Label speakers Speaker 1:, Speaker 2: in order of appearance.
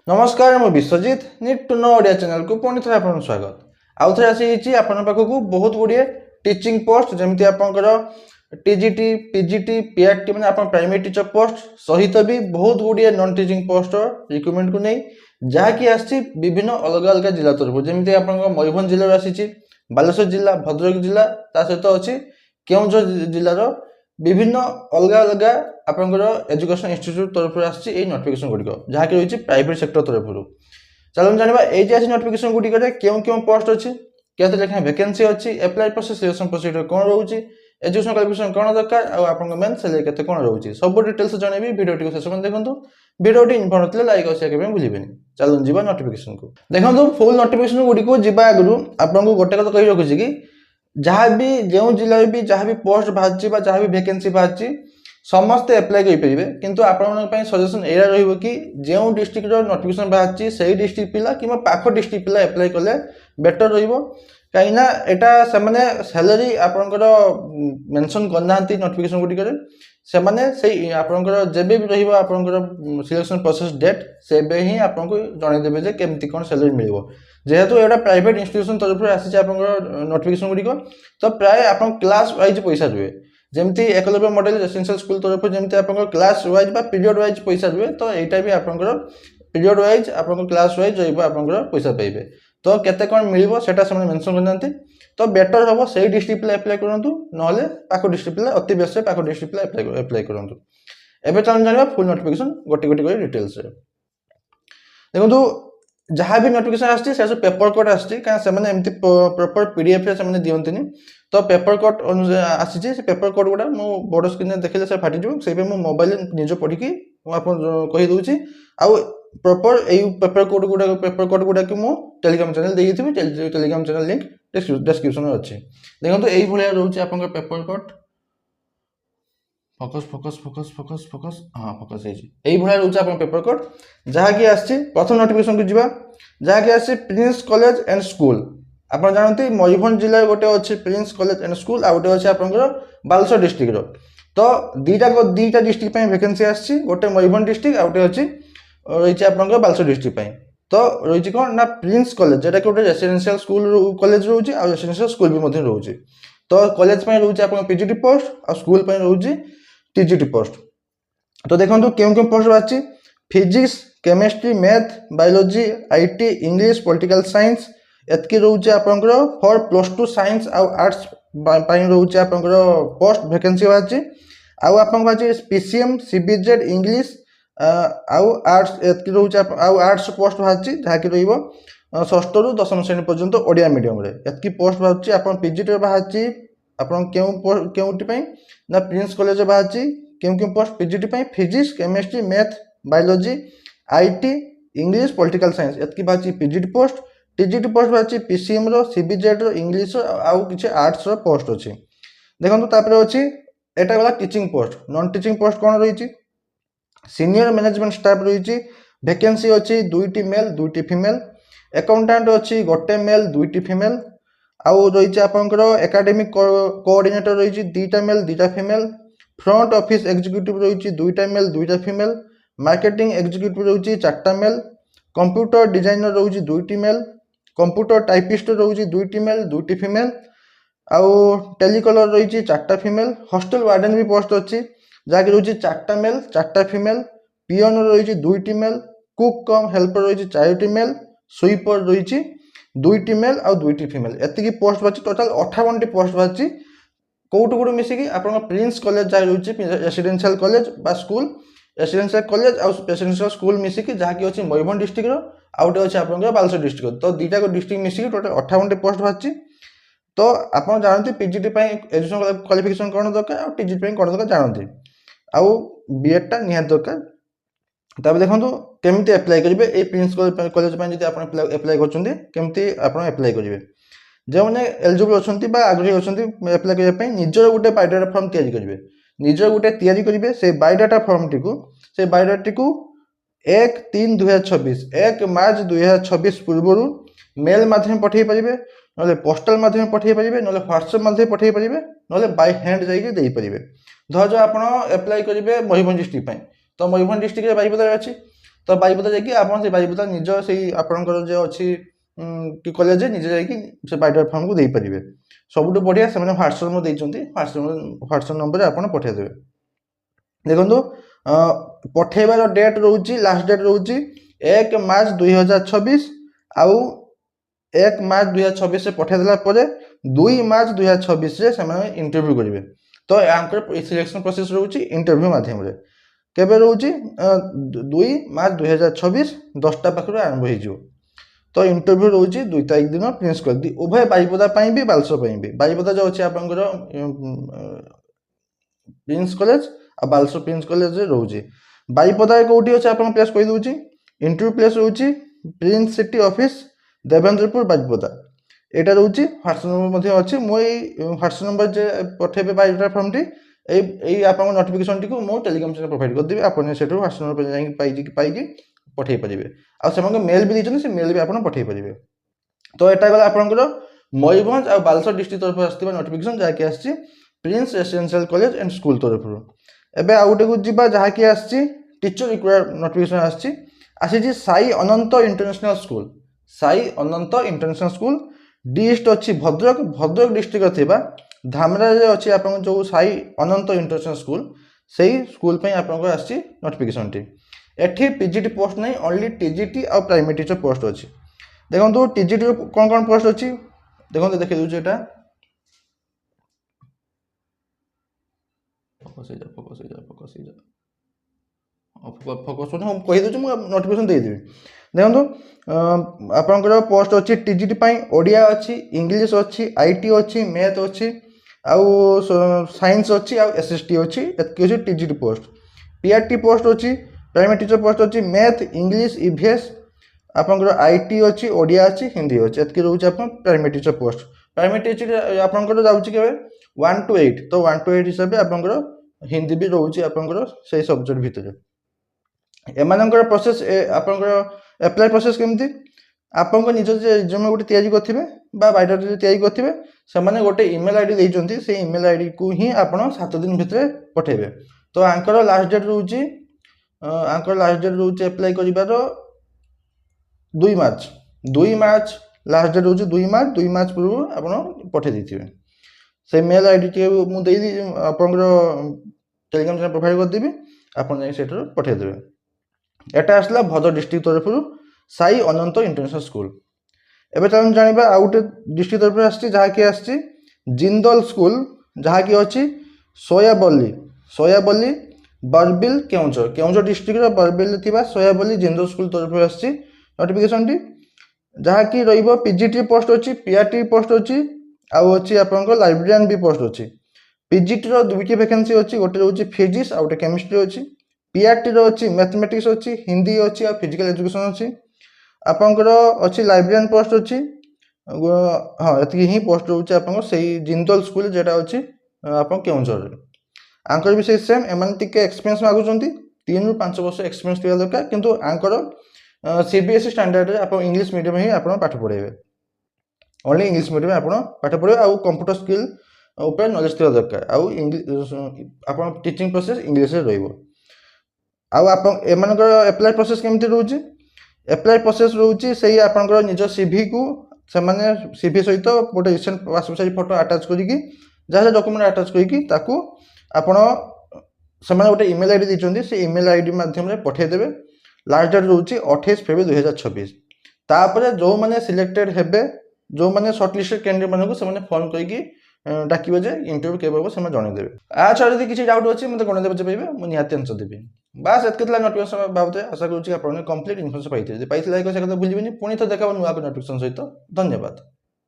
Speaker 1: नमस्कार मु Bishwajit need to know Odia channel को पुणी थे आपन स्वागत आउ थे आसी आपन पाखक बहुत गुड़िए टीचिंग पोस्ट जमी आपंकर टीजीटी पीजीटी पीआरटी मैंने आप प्राइमरी टीचर पोस्ट सहित भी बहुत गुड़िए नॉन टीचिंग पोस्ट रिक्रुटमेंट को नहीं जहाँकि आसी विभिन्न अलग अलग जिला तरफ जमी आप मयूरभंज जिले आसी बालेश्वर जिला भद्रक जिला सहित अच्छी केउझर जिलार विभिन्न अलग अलग आपंकर एजुकेशन इंस्टीट्यूट तरफ आसी नोटिफिकेशन गुड़िक जहाँकि रही प्राइवेट सेक्टर तरफ चलो जाना ये नोटिफिकेशन गुड़िक क्यों क्यों पोस्ट अच्छी क्या लेखा वैकेंसी अच्छी एप्लाई प्रोसेस सिलेक्शन प्रोसीजर कौन रोचे एजुकेशन क्वालिफिकेशन कौन दरकार और आप मेन सैलरी केते कौन रोचे सब डिटेल्स जनइबी वीडियो शेष में देखो वीडियो इनफॉर्म थे लाइक और शेयर भूलें चलो जी नोटिफिकेशन को देखो फुल नोटिफिकेशन गुड़िक जा आगु आपको गोटे कथा कही रखुच्छी कि जहाँ भी जो जिले भी जहाँ भी पोस्ट बाहर जहाँ भी वैकेंसी बाहर समस्ते एप्लाई करेंगे किंतु आपण सजेसन एरा रही जो डिस्ट्रिक्ट नोटिफिकेशन बाहर से डिस्ट्रिक्ट पिला कि पाख डिस्ट्रिक्ट पिला एप्लाई कले बेटर रही यहाँ सैलरी आपंकर मेंशन करना नोटिफिकेशन गुड़िक से आपंकर जब भी रही सिलेक्शन प्रोसेस डेट से ही आपको जनईदेवे केमती कौन सैलरी मिल जेहेतु एटा प्राइवेट इंस्टीट्यूशन तरफ आसी नोटिफिकेशन गुड़िक तो प्राय आप क्लास वाइज पैसा रुए जमती एकलव्य मॉडल रेसिडेंशियल स्कूल तरफ जमती आप क्लास वाइज पीरियड वाइज पैसा रुए तो यहाँ भी आप पीरियड वाइज आप क्लास वाइज रहा पैसा पाइबे तो केते कौन मिल से मेंशन करना तो बेटर हम से डिस्ट्रिक्ट पिला एप्लाई करूँ ना पाख डिस्ट्रिक्ट पिला अति बेस्ट पाख डिस्ट्रिक्ट पिला एप्लाई करूँ एवं चल जाना फुल नोटिफिकेशन गोटे गोटे डिटेल्स देखो जहाँ भी नोटिफिकेशन आसी सब पेपर कट आसी एमती प्रॉपर पीडीएफ से दिखती तो पेपर कट आसी से पेपर कट गुड़ा मु बड़ स्क्रीन देखिले से फाटी से मोबाइल निज पढ़ी कहीदे आउ प्रॉपर यही पेपर कट गुड़ा कि मुझे टेलीग्राम चैनल देखी टेलीग्राम चैनल लिंक डिस्क्रिप्शन अच्छी देखो यही भाया रोचे आप paper cut focus focus focus focus focus हाँ फोकस यही भाया रोचे आप पेपर कट जहाँकि आसी प्रथम नोटिफिकेशन को जीवा जहाँकि आसी प्रिंस कॉलेज एंड स्कूल आप जानते मयूरभंज जिले गोटे अच्छे प्रिंस कॉलेज एंड स्कूल आ गोटे अच्छे आपंकर बालेश्वर डिस्ट्रिक्ट तो दीटा डिस्ट्रिक्ट वैकेंसी आसी गोटे मयूरभंज डिस्ट्रिक्ट आ गोटे अच्छी रही आपंकर बालेश्वर डिस्ट्रिक्ट तो रही कौन ना प्रिंस कॉलेज जोटा कि गोटे रेसिडेंशियल स्कूल कॉलेज रोचे आ रेसिडेंशियल स्कूल भी रोचे तो कॉलेज रोचे आप पीजीटी पोस्ट और स्कूल रोचे टीजीटी पोस्ट तो देखो क्यों क्यों पोस्ट बाहर physics chemistry math biology IT English political science एतकी रोचे आपंकर फॉर +2 साइंस आउ आर्ट्स रोचे आपंकर पोस्ट वैकेंसी बाहर आउ आप पीसीएम सीबीजेड इंग्लिश आउ आर्ट्स एतकी रोचे आउ आर्ट्स पोस्ट बाहर जहाँकि रही षष्ठ रु दशम श्रेणी पर्यंत ओडिया मीडियम रे एतकी पोस्ट बाहर आप पीजीटी बाहर आप ना प्रिंस कॉलेज बाहर क्यों क्यों post PGT physics chemistry math biology IT English political science एतकी बाहर पीजीटी पोस्ट टीजीटी पोस्ट बाहर पीसीएम रो सीबीजेड रो इंग्लिश आउ किसी आर्ट्स रो पोस्ट अच्छी देखो तापर अच्छी एटा गला teaching post non teaching post कौन रही सीनियर मैनेजमेंट स्टाफ रही वैकेंसी अच्छी 2टी मेल 2टी फीमेल अकाउंटेंट अच्छी गोटे मेल 2टी फीमेल आउ रही आपंकर एकेडमिक कोऑर्डिनेटर रही 2टा मेल 2टा फीमेल फ्रंट ऑफिस एग्जीक्यूटिव रही 2टा मेल 2टा फीमेल मार्केटिंग एग्जीक्यूटिव रही 4टा मेल कंप्यूटर डिजाइनर रही 2टी मेल कंप्यूटर टाइपिस्ट रही 2टी मेल 2टी फीमेल आउ टेलीकलर रही 4टा फीमेल हॉस्टल वार्डन भी पोस्ट अच्छी जहाँकि रही 4टा मेल 4टा फीमेल पियन रही 2टी मेल कुक कम हेल्पर रही 4टी मेल स्वीपर रही 2टी मेल आउ 2टी फीमेल एतिकी पोस्ट बाहर टोटाल 58टी पोस्ट बाहर कौटू कौटू मिसिकी आप प्रिंस कॉलेज जहाँ रही रेसिडेंशियल कॉलेज बा स्कूल रेसिडेंशियल कॉलेज आउ रेसिडेंशियल स्कूल मिसिकी जहाँकि अच्छी मयूरभंज डिस्ट्रिक्ट आउ गोटे अच्छे आप बालेश्वर डिस्ट्रिक्ट तो दीटा डिस्ट्रिक्ट मिसिकी टोटाल 58टी पोस्ट बाहर तो आप जानते पीजीटी एजुकेशन क्वालिफिकेशन कौन दरकार और टीजीटी कौन दरकार जानते आउ बीएडटा निहाती दरकार तब देखो केमती एप्लाई करेंगे ये प्रिंस कॉलेज एप्लाई करमती आप एप्लाई करेंगे जो मैंने एलिजिबल अच्छा आग्रही अच्छा एप्लाई करने निजर गोटे बायोडाटा फॉर्म तैयारी करेंगे निजर गोटे तैयारी करेंगे से बायोडाटा फॉर्म टी से बायोडाटा को 1/3/2026 1 मार्च 2026 पूर्व मेल मध्यम पठे पारे ना पोस्टाल मध्यम पठे पारे ना व्हाट्सएप मध्यम पठे पारे ना बाय हैंड जापारे धर आप एप्लाई करेंगे मयूरभंज डिस्ट्रिक्ट तो मयूरभंज डिस्ट्रिक्ट बारिपदार अच्छी तो बारिपदा जाकि आपन से बारिपदा निज से आपनकर जे अछि कि कॉलेज निजे जाकि से बायोडाटा फॉर्म को दे परिबे। सबुठु बढ़िया से व्हाट्सएप में देइचंती, व्हाट्सएप नंबर आपन पठे देबे। देखो पठेबार डेट रोची, लास्ट डेट रोची 1 मार्च 2026 आउ 1 मार्च 2026 से पठे देला परे 2 मार्च 2026 से सेमाने इंटरव्यू करिवे। तो आंकर सिलेक्शन प्रोसेस रोची इंटरव्यू माध्यम रे केबे रोची 2 मार्च 2026 10टा पाखरु आरंभ हो जिवो। तो इंटरव्यू रोची 2 तारिख दिन प्रिंस कर दी उभय बारिपदा पई भी बालसो पई भी। बारिपदा जो अछि आपनकर प्रिंस कॉलेज आ बालसो प्रिंस कॉलेज रे रोची। बारिपदा कोठी अछि आपन प्लेस कहि दोची। इंटरव्यू प्लेस रोची Prince City office Devendrapur Baripada. एटा रोची व्हाट्सएप नंबर मध्ये अछि। मो व्हाट्सएप नंबर जे पठेबे बायोडाटा फॉर्म टी एई आपन नोटिफिकेशन टी को मो टेलीग्राम चैनल प्रोवाइड कर देबे। आपन सेटो व्हाट्सएप नंबर पे जाई पठेई परिबे। आ सेमंगे मेल भी दिछन, से मेल भी आपन पठेई परिबे। तो एटा गला आपनकर मयूरभंज आ बालसो डिस्ट्रिक्ट तरफ आस्थिबा नोटिफिकेशन जाके आछि Prince residential college and school तरफ। एबे आ गुटे को जिबा जहा कि आछि टीचर रिक्वायर्ड नोटिफिकेशन आछि साई अनंत इंटरनेशनल स्कूल। साई अनंत इंटरनेशनल स्कूल डिस्ट्रिक्ट अछि भद्रक। भद्रक डिस्ट्रिक्ट थिबा धामरा रे अछि आपन जो साई अनंत इंटरनेशनल स्कूल, सेही स्कूल पे आपन आछि नोटिफिकेशन टी। एठी पीजीटी पोस्ट नहीं, ओनली टीजीटी और प्राइमरी टीचर पोस्ट अछि। देखो टीजीटी कौन कौन पोस्ट अछि देखो देखे दउछ। एटा फोकस हो हम कहि दउछ, मु नोटिफिकेशन दे देबी। देखो आपनकर पोस्ट अछि टीजीटी पई ओडिया अछि, इंग्लिश अछि, आईटी अछि, मैथ अछि आउ साइंस अछि आउ एसएसटी अछि। एतके अछि टीजीटी पोस्ट। पीआरटी पोस्ट अछि प्राइमरी टीचर पोस्ट अछि मैथ, इंग्लिश, ईवीएस। आपनकर आईटी अछि, ओडिया अछि, हिंदी अछि। एतके रहउछ आपन primary teacher post. Primary teacher आपनकर जाउछ केबे 1 to 8। तो 1 to 8 हिसाब आपनकर हिंदी भी रहउछ आपनकर सेही सब्जेक्ट भितरे। एमानकर प्रोसेस आपनकर अप्लाई प्रोसेस केमती आपन निज रिज्यूमे गोटे तैयारी करथिबे बा बायोडाटा तैयारी करथिबे। सेमाने गोटे ईमेल आईडी दैचंती, से ईमेल आईडी को ही आपन 7 दिन भितरे पठेबे। तो आंकर लास्ट डेट रहउची अप्लाई करिबार 2 मार्च। 2 मार्च लास्ट डेट रहउची 2 मार्च। 2 मार्च पूर्व आपन पठे दिथिबे। से मेल आईडी के मु देई दी आपनकर टेलीग्राम चैनल प्रोवाइड कर देबी। आपन जाई सेटर पठे देबे। एटा आसला भद्रक डिस्ट्रिक्ट तरफ साई अनंत इंटरनेशनल स्कूल। एबे तम जानिबा आउट डिस्ट्रिक्ट तरफ आछि जहा कि आछि जिंदल स्कूल, जहा कि अछि सोयाबल्ली बरबिल केउंझर डिस्ट्रिक्ट रो बरबिल थिबा सोयाबल्ली जिंदल स्कूल तरफ आछि नोटिफिकेशन टी। जहा कि रहिबो पीजीटी पोस्ट अछि, पीआरटी पोस्ट अछि आउ अछि आपनकर लाइब्रेरियन भी पोस्ट अछि। पीजीटी रो दुईटी वैकेंसी अछि, गोटे रहउछि फिजिक्स आ गोटे केमिस्ट्री अछि। पीआरटी रो अछि मैथमेटिक्स अछि, हिंदी अछि आ फिजिकल एजुकेशन अछि। आपनकर अछि लाइब्रेरियन पोस्ट अछि। हां एतकी ही पोस्ट रहउछि आपन सेही जिंदल स्कूल जेटा अछि आपन केउंझर रे। आंकर भी से सेम एमान टिके एक्सपीरियंस मागुचंती 3 ରୁ 5 वर्ष एक्सपीरियंस थिया दरकार। किंतु आंकर सीबीएसई स्टैंडर्ड रे आपन इंग्लिश मीडियम ही आपन पाठ पढेबे। ओनली इंग्लिश मीडियम आपन पाठ पढेबे आ कंप्यूटर स्किल ऊपर नॉलेज थिया दरकार। आ आपन टीचिंग प्रोसेस इंग्लिश रे रहइबो। आ आपन एमानकर अप्लाई प्रोसेस केमती रहउछि अप्लाई प्रोसेस रहउछि सेही आपनकर निज सीवी को सेमाने सीवी सहित गोटे recent passport size photo attach करिकि जहा डॉक्यूमेंट अटैच करिकि ताकू आपण सेमाने गोटे ईमेल आईडी दैचंती, से ईमेल आईडी माध्यम रे पठे देबे। लास्ट डेट रहउछि 28 फरवरी 2026। तापरे जो माने सिलेक्टेड हेबे, जो माने शॉर्टलिस्टेड कैंडिडेट माने को सेमाने फोन करिकि डाकिबे जे इंटरव्यू केबे हो सेमा जणे देबे। अच्छा जदि किछि डाउट अछि मते कोन देबे जेबे मु निहाती आंसर देबी। बस एतकेतला नोटिफिकेशन बाबते आशा करूछि आपण कंप्लीट इन्फॉर्मेशन पाइथिबे। जे पाइथिला लाइक से भूलिबेनी। पुणी तो देखाबो नुवा नोटिफिकेशन सहित। धन्यवाद।